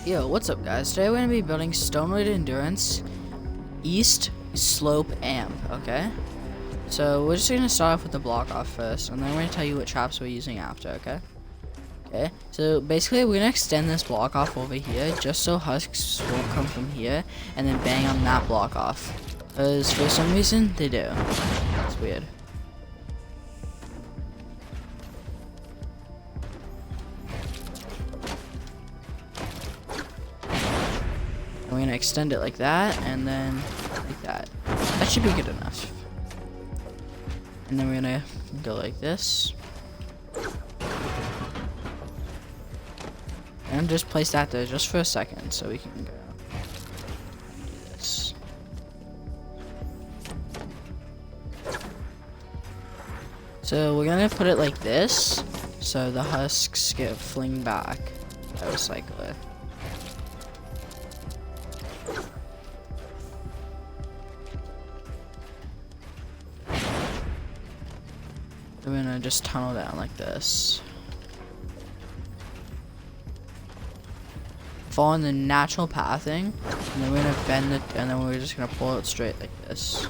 Yo, what's up guys? Today we're going to be building Stonewood Endurance East Slope Amp, okay? So we're just going to start off with the block off first, and then we're going to tell you what traps we're using after, okay? Okay, so basically we're going to extend this block off over here, just so husks won't come from here, and then bang on that block off. Because for some reason, they do. It's weird. We're gonna extend it like that, and then like that. That should be good enough. And then we're gonna go like this. And just place that there just for a second so we can go do this. So we're gonna put it like this so the husks get flinged back by the cycler. We're gonna just tunnel down like this. Following the natural pathing, and then we're gonna bend it, and then we're just gonna pull it straight like this.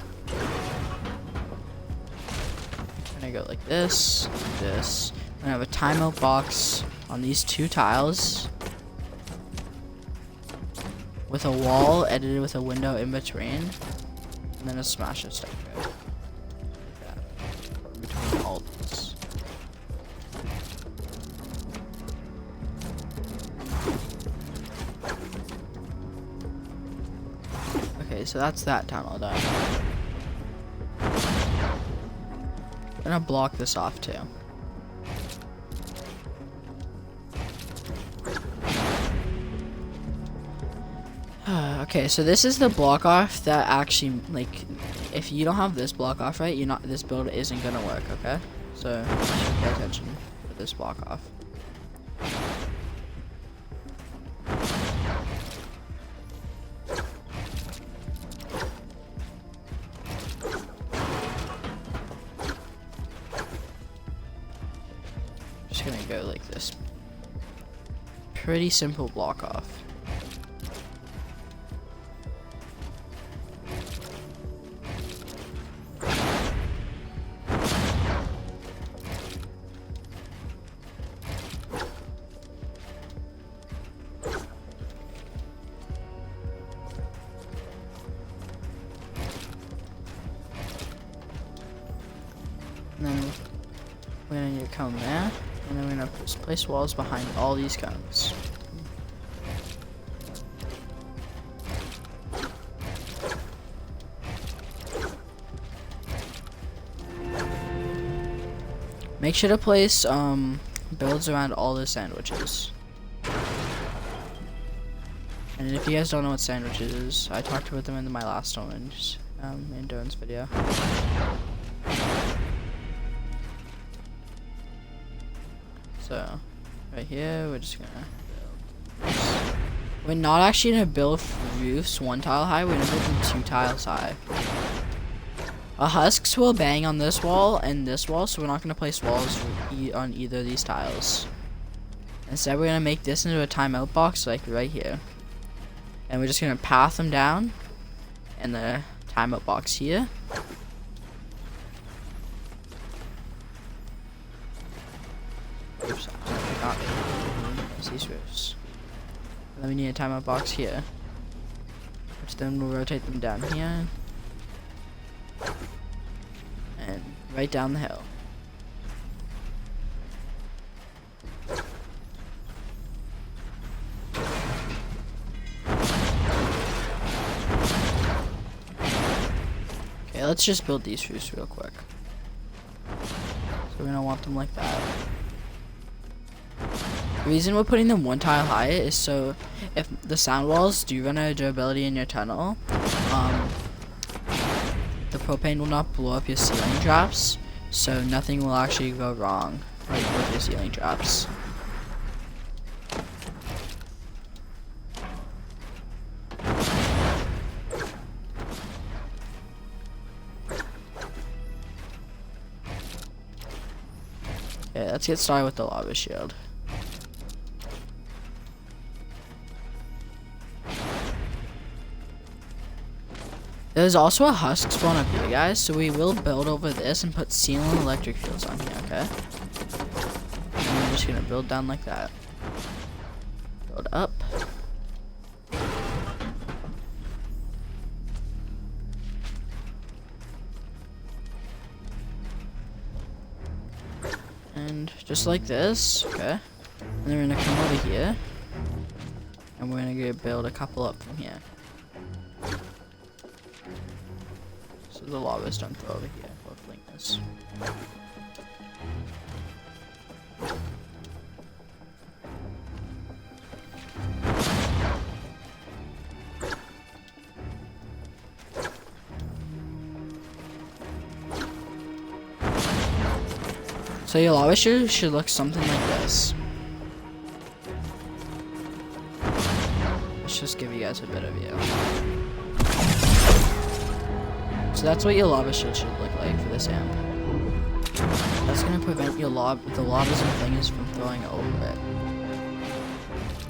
We're gonna go like this, like this. We're gonna have a timeout box on these two tiles with a wall edited with a window in between, and then a smasher stacker. Okay, so that's that tunnel done. I'm gonna block this off too. Okay, so this is the block off that actually, like, if you don't have this block off right, this build isn't gonna work, okay? So you should pay attention to this block off. Just gonna go like this. Pretty simple block off. And then we're gonna need a cone there, and then we're gonna just place walls behind all these cones. Make sure to place builds around all the sandwiches. And if you guys don't know what sandwiches is, I talked about them in my last endurance video. So, right here, we're just gonna build this. We're not actually gonna build roofs one tile high, we're gonna build them 2 tiles high. Husks will bang on this wall and this wall, so we're not gonna place walls on either of these tiles. Instead, we're gonna make this into a timeout box, like right here. And we're just gonna path them down in the timeout box here. Oops, I forgot these roofs. And then we need a timeout box here, which then we'll rotate them down here and right down the hill. Okay, let's just build these roofs real quick. So we're gonna want them like that. The reason we're putting them 1 tile high is so if the sound walls do run out of durability in your tunnel, the propane will not blow up your ceiling traps, so nothing will actually go wrong with your ceiling traps. Okay, let's get started with the lava shield. There's also a husk spawn up here, guys, so we will build over this and put ceiling electric fields on here, okay? And we're just gonna build down like that. Build up. And just like this, okay? And then we're gonna come over here. And we're gonna go build a couple up from here. So the lava's don't throw over here. We'll fling this. So your lava should look something like this. Let's just give you guys a bit of view. So that's what your lava shield should look like for this amp. That's gonna prevent your the lavas and things from throwing over it.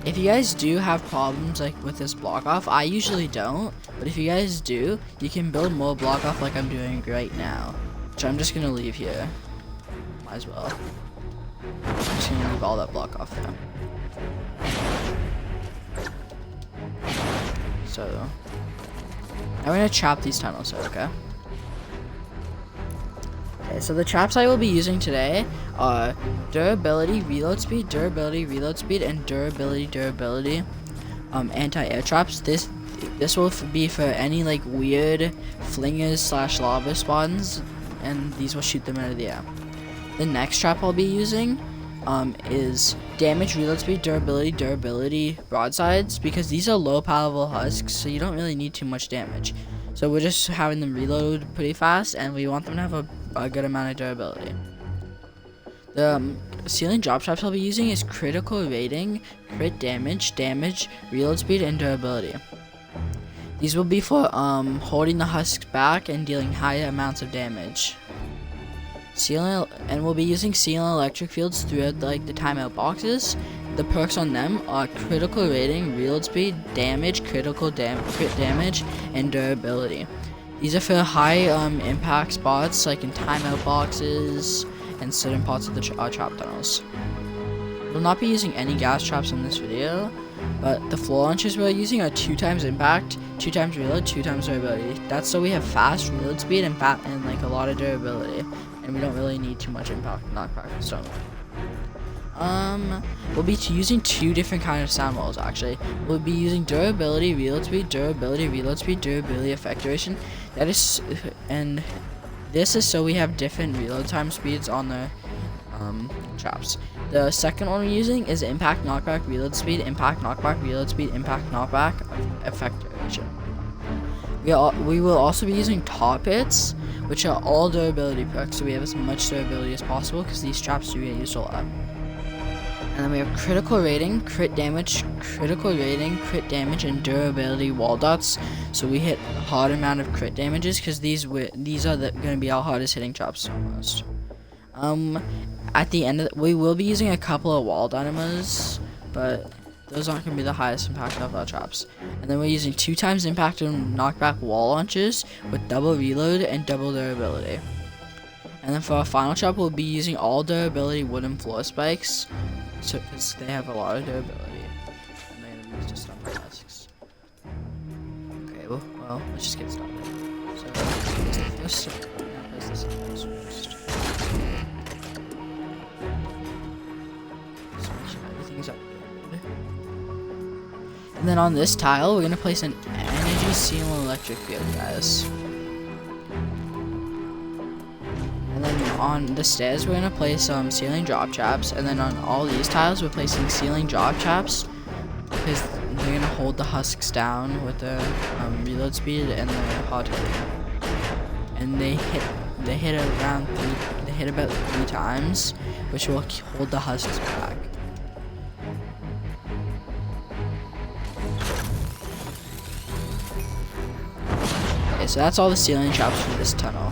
If you guys do have problems like with this block off, I usually don't, but if you guys do, you can build more block off like I'm doing right now, which I'm just gonna leave here. Might as well. I'm just gonna leave all that block off there. So I'm gonna trap these tunnels out, okay? Okay, so the traps I will be using today are durability, reload speed, and durability, anti-air traps. This will be for any like weird flingers / lava spawns, and these will shoot them out of the air. The next trap I'll be using is damage, reload speed, durability broadsides, because these are low palatable husks, so you don't really need too much damage. So we're just having them reload pretty fast, and we want them to have a good amount of durability. The ceiling drop traps I'll be using is critical rating, crit damage, reload speed, and durability. These will be for holding the husks back and dealing higher amounts of damage. And we'll be using ceiling electric fields throughout like the timeout boxes. The perks on them are critical rating, reload speed, damage, crit damage, and durability. These are for high impact spots like in timeout boxes and certain parts of the trap tunnels. We'll not be using any gas traps in this video, but the floor launchers we're using are 2x impact, 2x reload, 2x durability. That's so we have fast reload speed and like a lot of durability, and we don't really need too much impact knockback and Stonewood. We'll be using two different kind of sound walls actually. We'll be using durability, reload speed, durability effect duration. That is, and this is so we have different reload time speeds on the traps. The second one we're using is impact knockback, reload speed, impact knockback, reload speed, impact knockback, effect duration. We will also be using top hits, which are all durability perks, so we have as much durability as possible because these traps do get used a lot. And then we have critical rating, crit damage, and durability wall dots. So we hit a hard amount of crit damages because these are going to be our hardest hitting traps almost. At the end we will be using a couple of wall dynamos, but those aren't going to be the highest impact of our traps. And then we're using 2x impact and knockback wall launches with double reload and double durability. And then for our final trap, we'll be using all durability wooden floor spikes, so because they have a lot of durability, and they're gonna be used to stun the husks. Okay, well, let's just get started. So let's place this first. Just make sure everything's updated. And then on this tile, we're gonna place an energy ceiling electric field, guys. And then on the stairs, we're gonna place ceiling drop traps, and then on all these tiles, we're placing ceiling drop traps because they're gonna hold the husks down with the reload speed and the hard hitting. And they hit about 3 times, which will hold the husks back. Okay, so that's all the ceiling traps for this tunnel.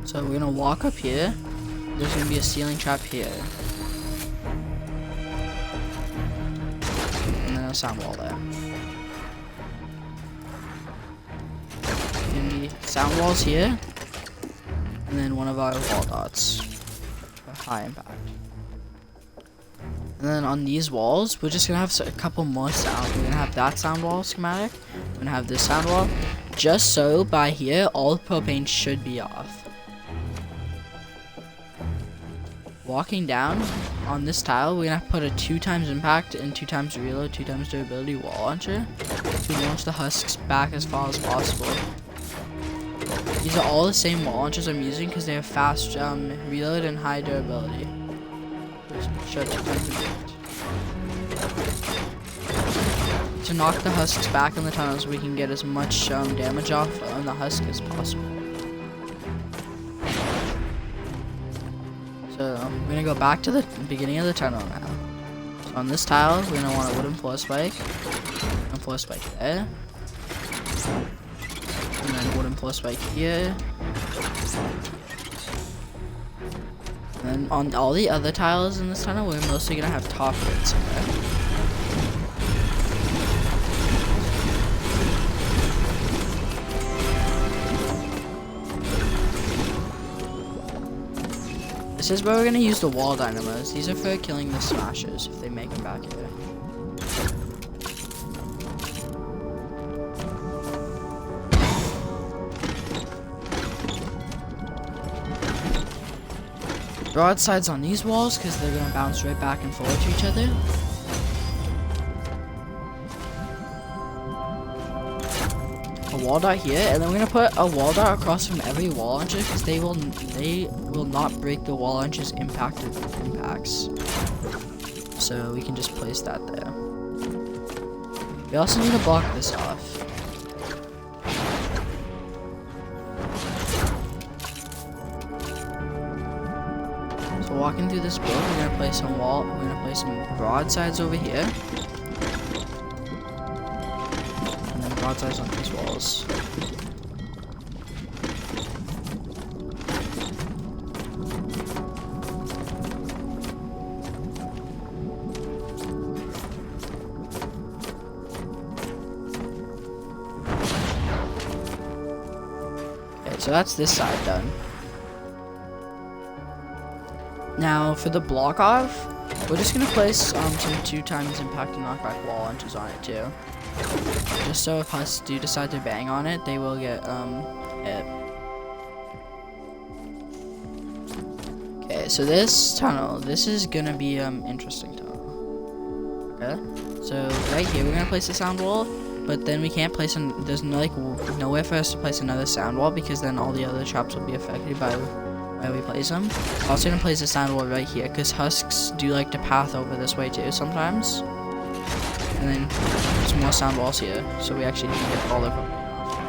So we're gonna walk up here. There's gonna be a ceiling trap here. sound wall there. Gonna be sound walls here, and then one of our wall dots for high impact. And then on these walls, we're just gonna have a couple more sounds. We're gonna have that sound wall schematic. We're gonna have this sound wall. Just so by here, all the propane should be off. Walking down on this tile, we're gonna put a 2x impact and 2x reload, 2x durability wall launcher to launch the husks back as far as possible. These are all the same wall launchers I'm using because they have fast reload and high durability. Shut 2x impact. To knock the husks back in the tunnels, we can get as much damage off on the husk as possible. So we're gonna go back to the beginning of the tunnel now. So on this tile, we're gonna want a wooden floor spike, and floor spike there, and then wooden floor spike here. And then on all the other tiles in this tunnel, we're mostly gonna have top grids in there. This is where we're gonna use the wall dynamos. These are for killing the smashers if they make them back here. Broadsides on these walls because they're gonna bounce right back and forth to each other. A wall dot here, and then we're gonna put a wall dot across from every wall launcher because they will not break the wall launcher's impacted impacts. So we can just place that there. We also need to block this off. So walking through this build, we're gonna place some broadsides over here. Broadsides on these walls. Okay, so that's this side done. Now for the block off, we're just gonna place some 2x impact and knockback wall launchers on it too. Just so if husks do decide to bang on it, they will get hit. Okay, so this tunnel, this is gonna be interesting tunnel. Okay, so right here we're gonna place a sound wall, but then we can't place there's nowhere for us to place another sound wall because then all the other traps will be affected by where we place them. Also gonna place a sound wall right here because husks do like to path over this way too sometimes. And then there's more sound walls here, so we actually need to get all the propane off.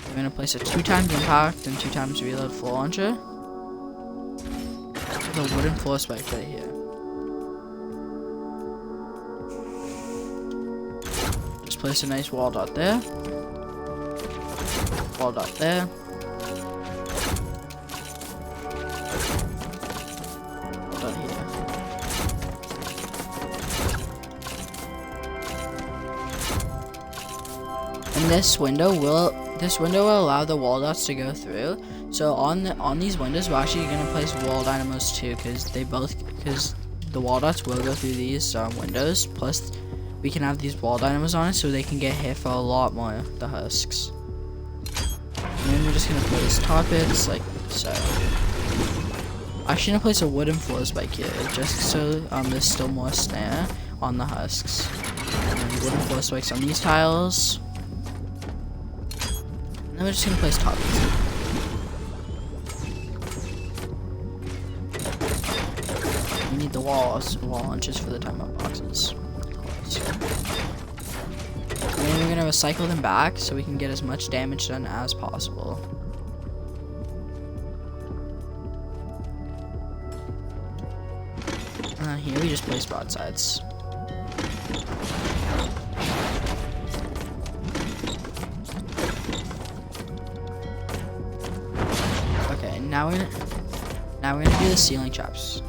We're gonna place a 2x impact and 2x reload floor launcher. With a wooden floor spike right here. Just place a nice wall dot there. Wall dot there. And this window will allow the wall dots to go through. So on these windows, we're actually gonna place wall dynamos too, because the wall dots will go through these windows. Plus, we can have these wall dynamos on it, so they can get hit for a lot more the husks. And then we're just gonna place top bits like so. I'm actually gonna place a wooden floor spike here, just so there's still more snare on the husks. And then wooden floor spikes on these tiles. And then we're just gonna place top bits. We need the wall launches for the timeout boxes, of course. And then we're gonna recycle them back so we can get as much damage done as possible. Here we just place broadsides. Okay, now we're gonna do the ceiling traps.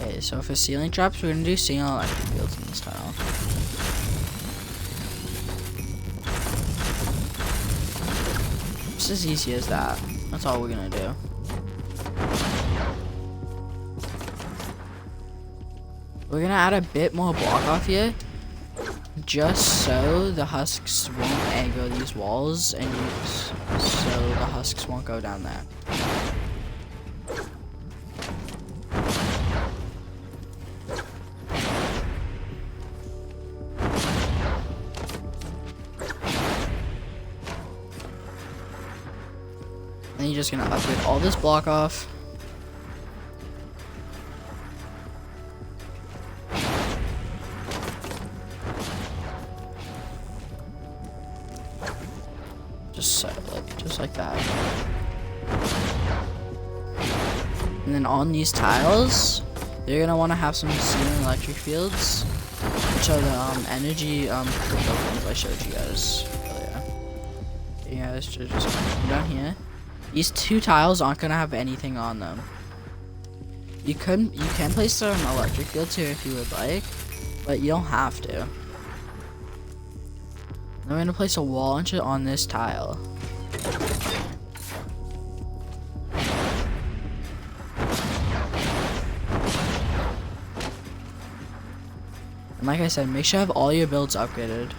Okay, so for ceiling traps, we're gonna do single electric fields in this tile. It's as easy as that. That's all we're gonna do. We're gonna add a bit more block off here, just so the husks won't aggro these walls, and so the husks won't go down there. Then you're just gonna upgrade all this block off. Just like that. And then on these tiles, you're gonna want to have some ceiling electric fields, which are the energy tokens I showed you guys earlier. You guys just come down here. These two tiles aren't gonna have anything on them. You can place some electric fields here if you would like, but you don't have to. Then we're gonna place a wall launcher on this tile. And like I said, make sure you have all your builds upgraded,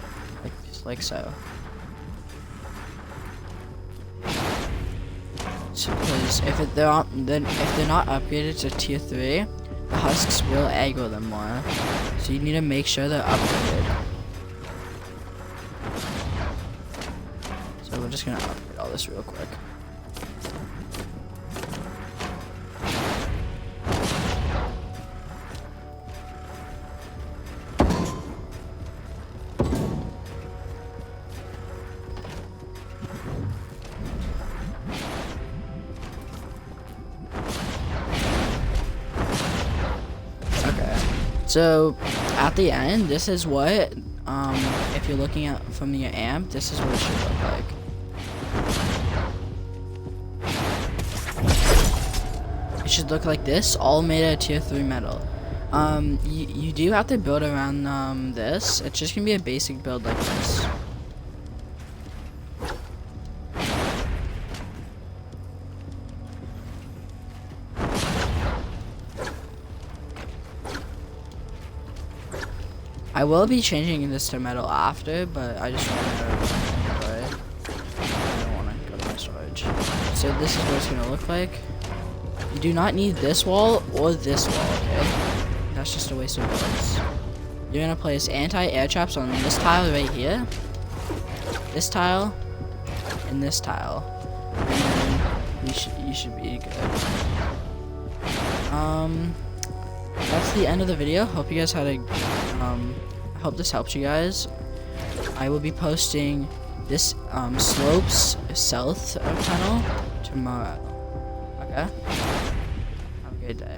like so. Because if they're not upgraded to tier 3, the husks will aggro them more. So you need to make sure they're upgraded. So we're just gonna upgrade all this real quick. So at the end, this is what, if you're looking at from your amp, this is what it should look like. It should look like this, all made out of tier 3 metal. You do have to build around this. It's just gonna be a basic build like this. I will be changing this to metal after, but I just want to know anyway. I don't want to go to my storage. So this is what it's going to look like. You do not need this wall or this wall, okay? That's just a waste of bullets. You're going to place anti-air traps on this tile right here, this tile, and this tile. And you should be good. That's the end of the video. Hope you guys had a hope this helps you guys. I will be posting this slopes south of tunnel tomorrow. Okay? Have a good day.